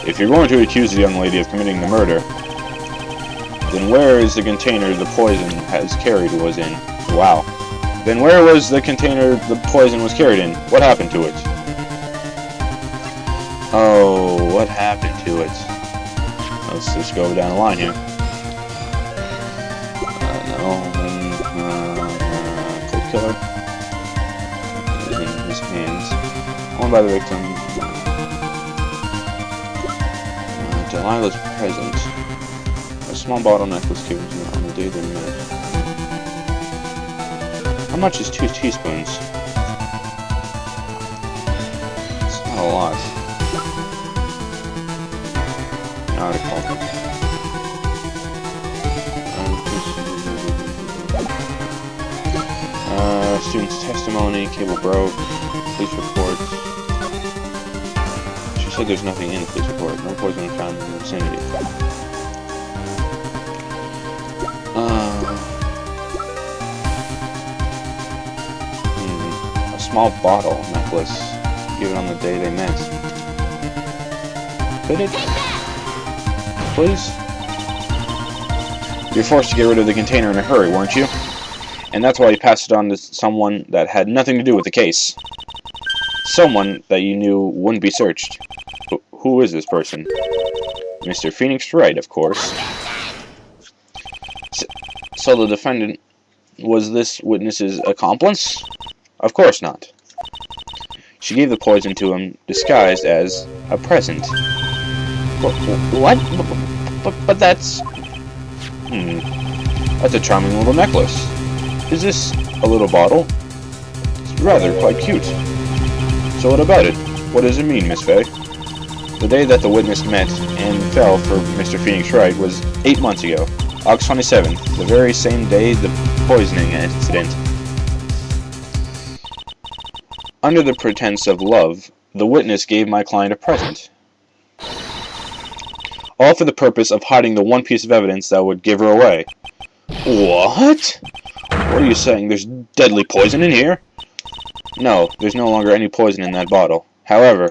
If you're going to accuse the young lady of committing the murder, then where is the container the poison has carried was in? Wow. Then where was the container the poison was carried in? What happened to it? Oh, what happened to it? Let's just go down the line here. Cold killer. It is in his hands. Owned by the victim. Delilah's present. A small bottle necklace given to her on the day they met. How much is 2 teaspoons? It's not a lot. Article. Student's testimony, cable broke, police report. She said there's nothing in the police report. No poison was found in the vicinity. A small bottle necklace given on the day they met. Could it? Please? You're forced to get rid of the container in a hurry, weren't you? And that's why you passed it on to someone that had nothing to do with the case. Someone that you knew wouldn't be searched. Who is this person? Mr. Phoenix Wright, of course. So the defendant was this witness's accomplice? Of course not. She gave the poison to him, disguised as a present. What? But that's... That's a charming little necklace. Is this a little bottle? It's rather quite cute. So what about it? What does it mean, Miss Fay? The day that the witness met and fell for Mr. Phoenix Wright was 8 months ago. August 27th, the very same day the poisoning incident. Under the pretense of love, the witness gave my client a present. All for the purpose of hiding the one piece of evidence that would give her away. What? What are you saying? There's deadly poison in here? No, there's no longer any poison in that bottle. However,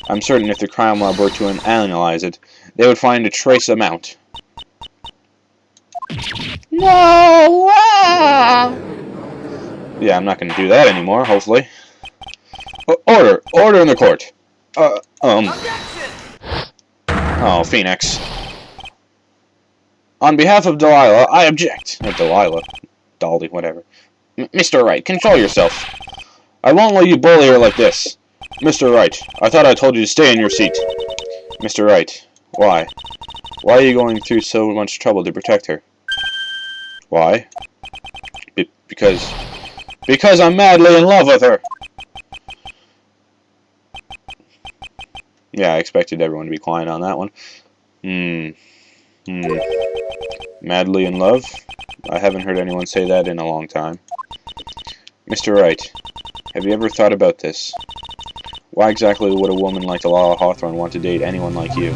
I'm certain if the crime lab were to analyze it, they would find a trace amount. No! Yeah, I'm not going to do that anymore, hopefully. Order! Order in the court! Oh, Phoenix. On behalf of Delilah, I object. Delilah. Dolly, whatever. Mr. Wright, control yourself. I won't let you bully her like this. Mr. Wright, I thought I told you to stay in your seat. Mr. Wright, why? Why are you going through so much trouble to protect her? Why? Because I'm madly in love with her. Yeah, I expected everyone to be quiet on that one. Madly in love? I haven't heard anyone say that in a long time. Mr. Wright, have you ever thought about this? Why exactly would a woman like Delilah Hawthorne want to date anyone like you?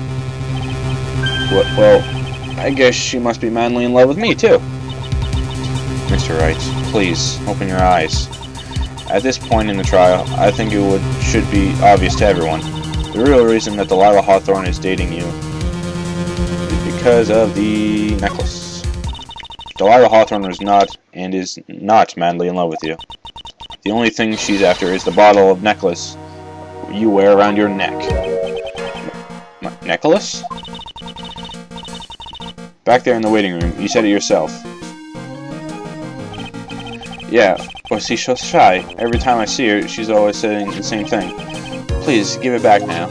Well, I guess she must be madly in love with me, too. Mr. Wright, please, open your eyes. At this point in the trial, I think it should be obvious to everyone. The real reason that Delilah Hawthorne is dating you is because of the necklace. Delilah Hawthorne is not madly in love with you. The only thing she's after is the bottle of necklace you wear around your neck. Necklace? Back there in the waiting room, you said it yourself. Yeah, well, she's so shy. Every time I see her, she's always saying the same thing. Please, give it back now.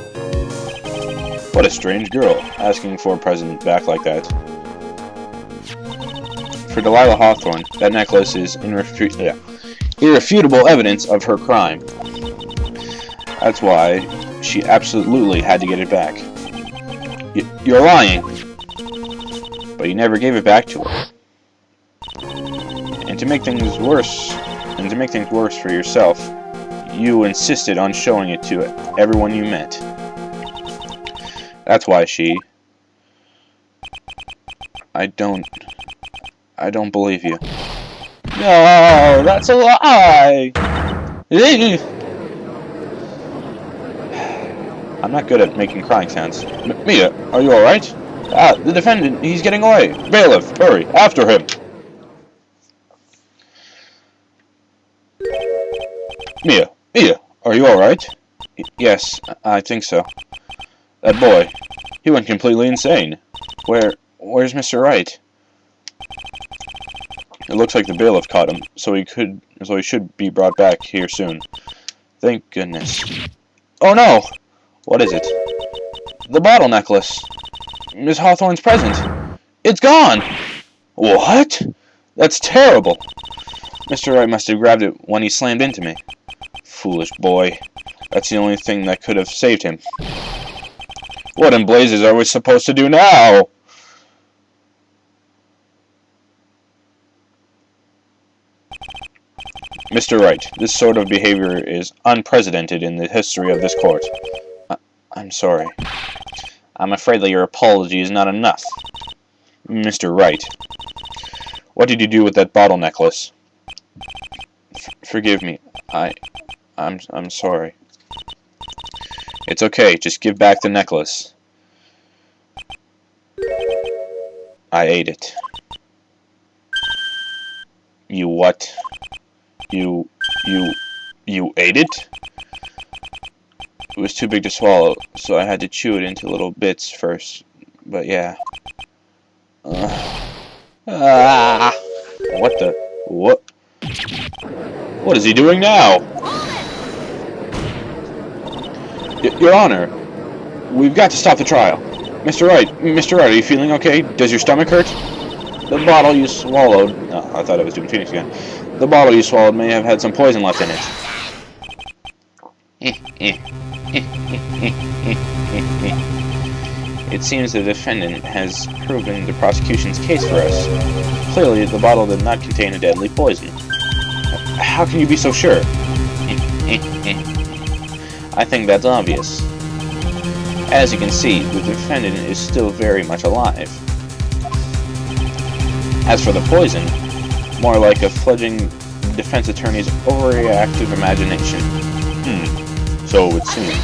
What a strange girl, asking for a present back like that. For Delilah Hawthorne, that necklace is irrefutable evidence of her crime. That's why she absolutely had to get it back. You're lying. But you never gave it back to her. And to make things worse for yourself, you insisted on showing it to everyone you met. That's why I don't believe you. No, that's a lie! I'm not good at making crying sounds. Mia, are you alright? Ah, the defendant, he's getting away. Bailiff, hurry, after him. Mia, are you alright? Yes, I think so. That boy, he went completely insane. Where's Mr. Wright? It looks like the bailiff caught him, so he should be brought back here soon. Thank goodness. Oh no! What is it? The bottle necklace. Miss Hawthorne's present. It's gone! What? That's terrible. Mr. Wright must have grabbed it when he slammed into me. Foolish boy. That's the only thing that could have saved him. What in blazes are we supposed to do now? Mr. Wright, this sort of behavior is unprecedented in the history of this court. I'm sorry. I'm afraid that your apology is not enough. Mr. Wright, what did you do with that bottle necklace? Forgive me. I'm sorry. It's okay, just give back the necklace. I ate it. You what? You ate it? It was too big to swallow, so I had to chew it into little bits first. But yeah. What the? What? What is he doing now? Your Honor, we've got to stop the trial. Mr. Wright, are you feeling okay? Does your stomach hurt? The bottle you swallowed... Oh, I thought I was doing Phoenix again. The bottle you swallowed may have had some poison left in it. It seems the defendant has proven the prosecution's case for us. Clearly, the bottle did not contain a deadly poison. How can you be so sure? I think that's obvious. As you can see, the defendant is still very much alive. As for the poison, more like a fledgling defense attorney's overreactive imagination. So it would seem.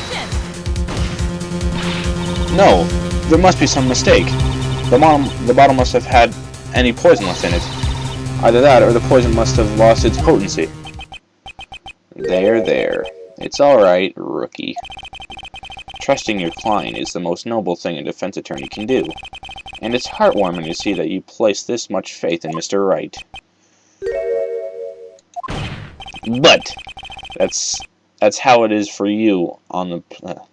No, there must be some mistake. The bottle must have had any poison left in it. Either that, or the poison must have lost its potency. There. It's alright, rookie. Trusting your client is the most noble thing a defense attorney can do. And it's heartwarming to see that you place this much faith in Mr. Wright. But that's how it is for you on the but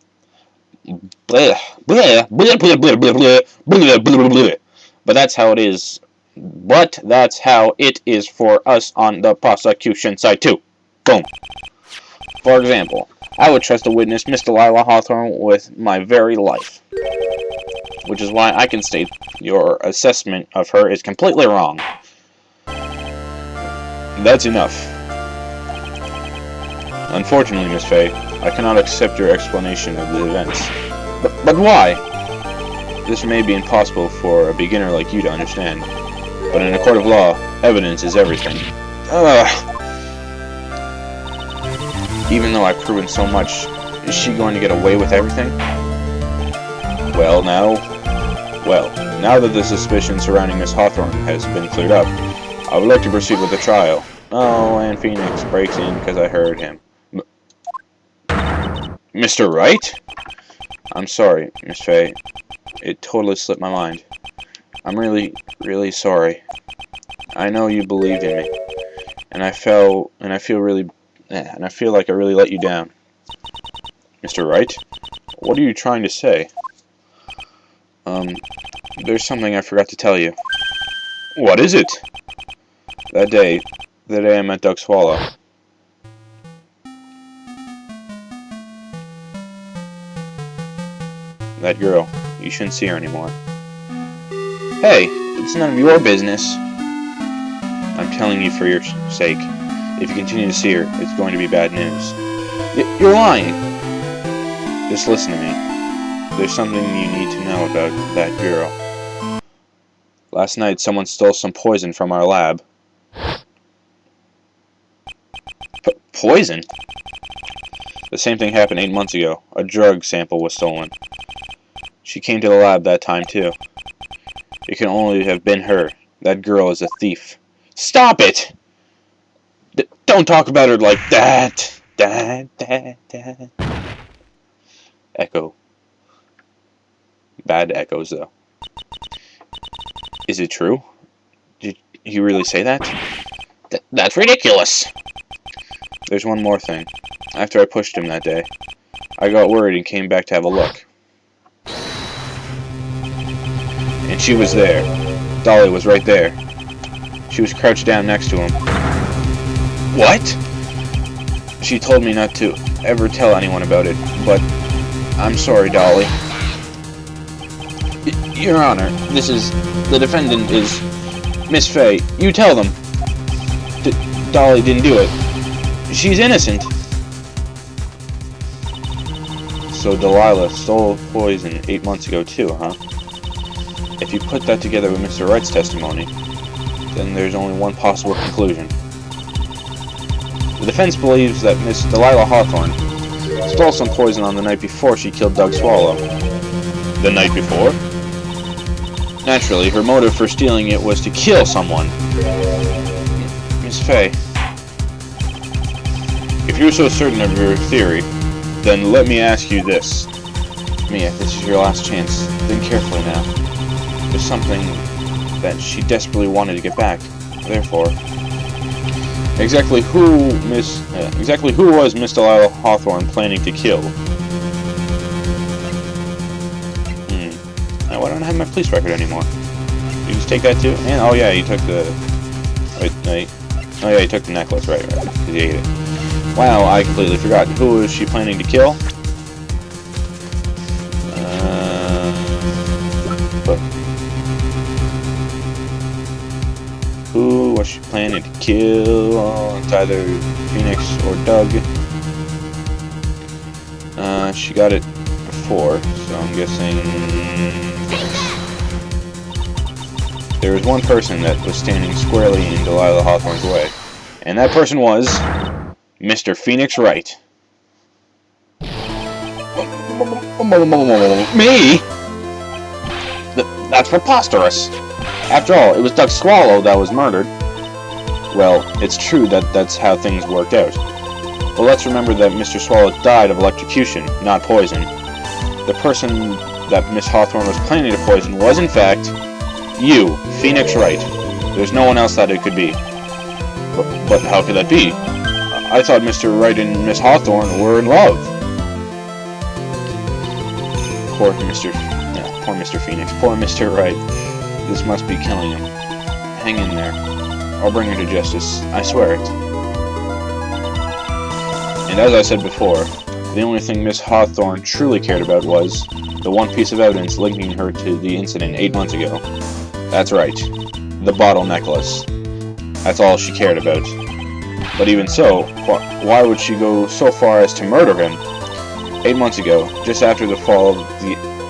that's how it is. But that's how it is for us on the prosecution side too. Boom. For example, I would trust a witness, Miss Delilah Hawthorne, with my very life. Which is why I can state your assessment of her is completely wrong. That's enough. Unfortunately, Miss Fay, I cannot accept your explanation of the events. But why? This may be impossible for a beginner like you to understand. But in a court of law, evidence is everything. Even though I've proven so much, is she going to get away with everything? Well, now that the suspicion surrounding Miss Hawthorne has been cleared up, I would like to proceed with the trial. Oh, and Phoenix breaks in because I heard him. Mr. Wright? I'm sorry, Miss Fay. It totally slipped my mind. I'm really, really sorry. I know you believed in me, and I feel like I really let you down. Mr. Wright? What are you trying to say? There's something I forgot to tell you. What is it? The day I met Doug Swallow. That girl, you shouldn't see her anymore. Hey, it's none of your business. I'm telling you for your sake. If you continue to see her, it's going to be bad news. You're lying! Just listen to me. There's something you need to know about that girl. Last night, someone stole some poison from our lab. Poison? The same thing happened 8 months ago. A drug sample was stolen. She came to the lab that time, too. It can only have been her. That girl is a thief. Stop it! Don't talk about her like that! Dad. Echo. Bad echoes, though. Is it true? Did you really say that? That's ridiculous! There's one more thing. After I pushed him that day, I got worried and came back to have a look. And she was there. Dolly was right there. She was crouched down next to him. What? She told me not to ever tell anyone about it, but I'm sorry, Dolly. Your Honor, the defendant is Miss Fay. You tell them. Dolly didn't do it. She's innocent. So Delilah stole poison 8 months ago too, huh? If you put that together with Mr. Wright's testimony, then there's only one possible conclusion. The defense believes that Miss Delilah Hawthorne stole some poison on the night before she killed Doug Swallow. The night before? Naturally, her motive for stealing it was to kill someone. Miss Fay, if you're so certain of your theory, then let me ask you this. Mia, this is your last chance. Think carefully now. There's something that she desperately wanted to get back. Therefore, exactly who was Miss Delilah Hawthorne planning to kill? Now, I don't have my police record anymore. You just take that too? And oh yeah, you took the. Oh yeah, you took the necklace, right? Because you ate it. Wow, I completely forgot. Who was she planning to kill? Who was she planning to kill? It's either Phoenix or Doug. She got it before, so I'm guessing Phoenix. There was one person that was standing squarely in Delilah Hawthorne's way, and that person was Mr. Phoenix Wright. Me? That's preposterous. After all, it was Doug Swallow that was murdered. Well, it's true that that's how things worked out. But let's remember that Mr. Swallow died of electrocution, not poison. The person that Miss Hawthorne was planning to poison was, in fact, you, Phoenix Wright. There's no one else that it could be. But how could that be? I thought Mr. Wright and Miss Hawthorne were in love. Poor Mr. Phoenix. Poor Mr. Wright. This must be killing him. Hang in there. I'll bring her to justice. I swear it. And as I said before, the only thing Miss Hawthorne truly cared about was the one piece of evidence linking her to the incident 8 months ago. That's right. The bottle necklace. That's all she cared about. But even so, why would she go so far as to murder him? 8 months ago, just after the fall of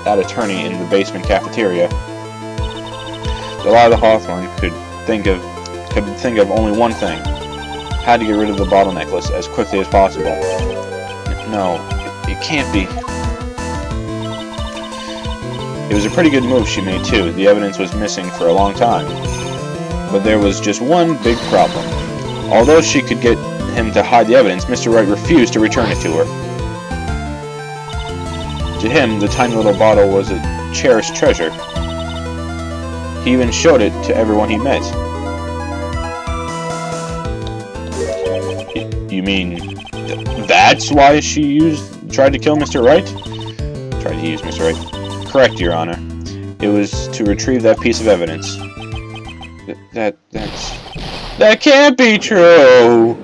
that attorney in the basement cafeteria, Delilah Hawthorne could think of only one thing: how to get rid of the bottle necklace as quickly as possible. No, it can't be. It was a pretty good move she made too. The evidence was missing for a long time. But there was just one big problem. Although she could get him to hide the evidence, Mr. Wright refused to return it to her. To him, the tiny little bottle was a cherished treasure. He even showed it to everyone he met. You mean that's why she tried to kill Mr. Wright? Tried to use Mr. Wright. Correct, Your Honor. It was to retrieve that piece of evidence. That can't be true!